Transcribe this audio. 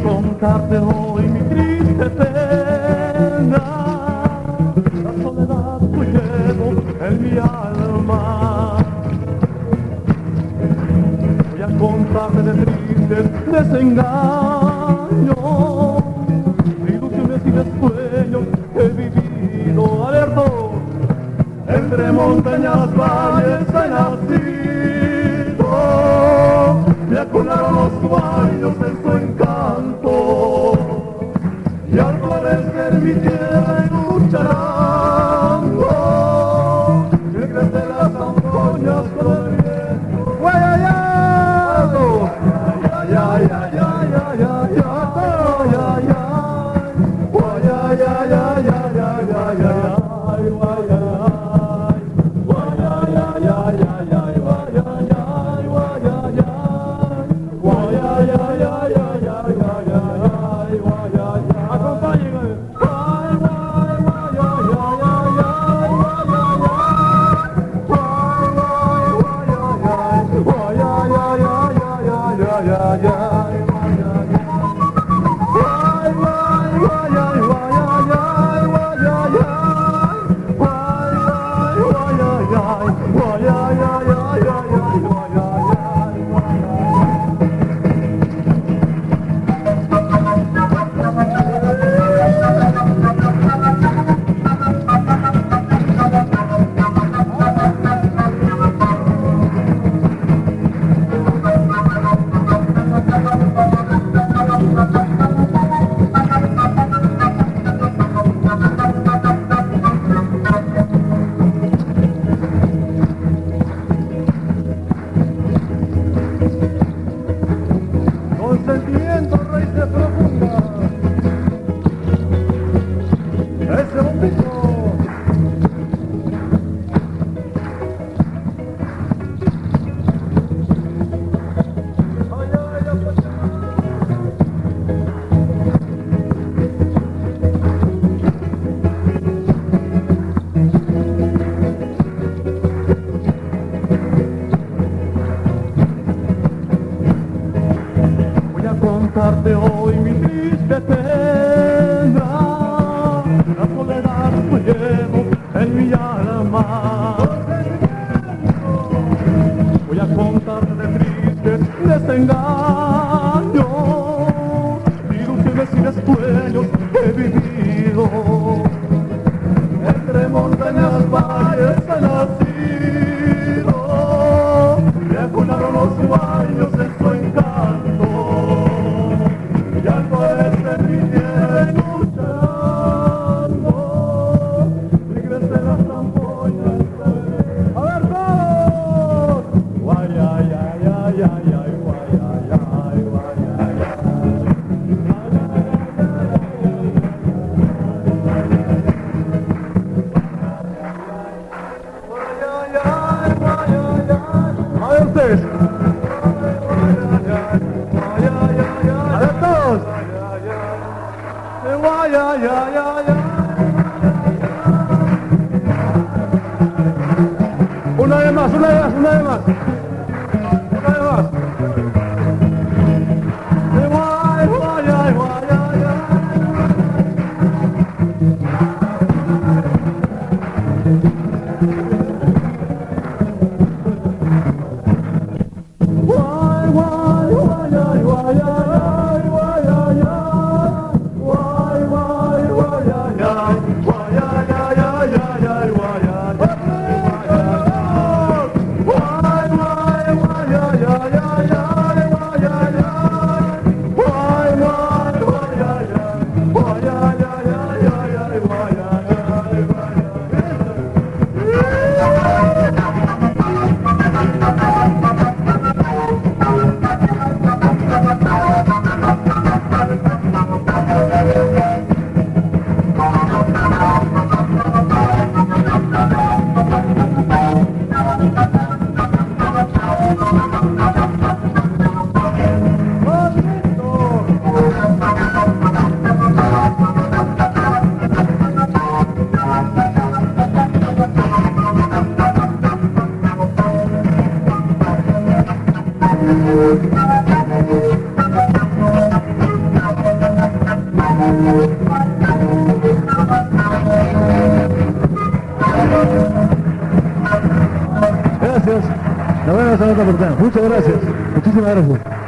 contarte hoy mi triste pena, la soledad que llevo en mi alma. Voy a contarte de tristes desengaños, de ilusiones y de sueños que he vivido alerto. Entre montañas, valles he nacido, me acunaron los sueños en su encanto, y al florecer mi tierra en un charango, me crecen las ampollas con el viento. ¡Guayayado! Sentimiento, raíces profundas, ese bombito. Contarte hoy mi triste pena, la soledad que llevo en mi alma. Voy a contarte de tristes desengaños, ilusiones y de sueños que he vivido. Entre montañas, valles he nacido, me acunaron los sueños en su encanto. Una vez más. Gracias. Nos vemos en otra oportunidad. Muchas gracias. Muchísimas gracias.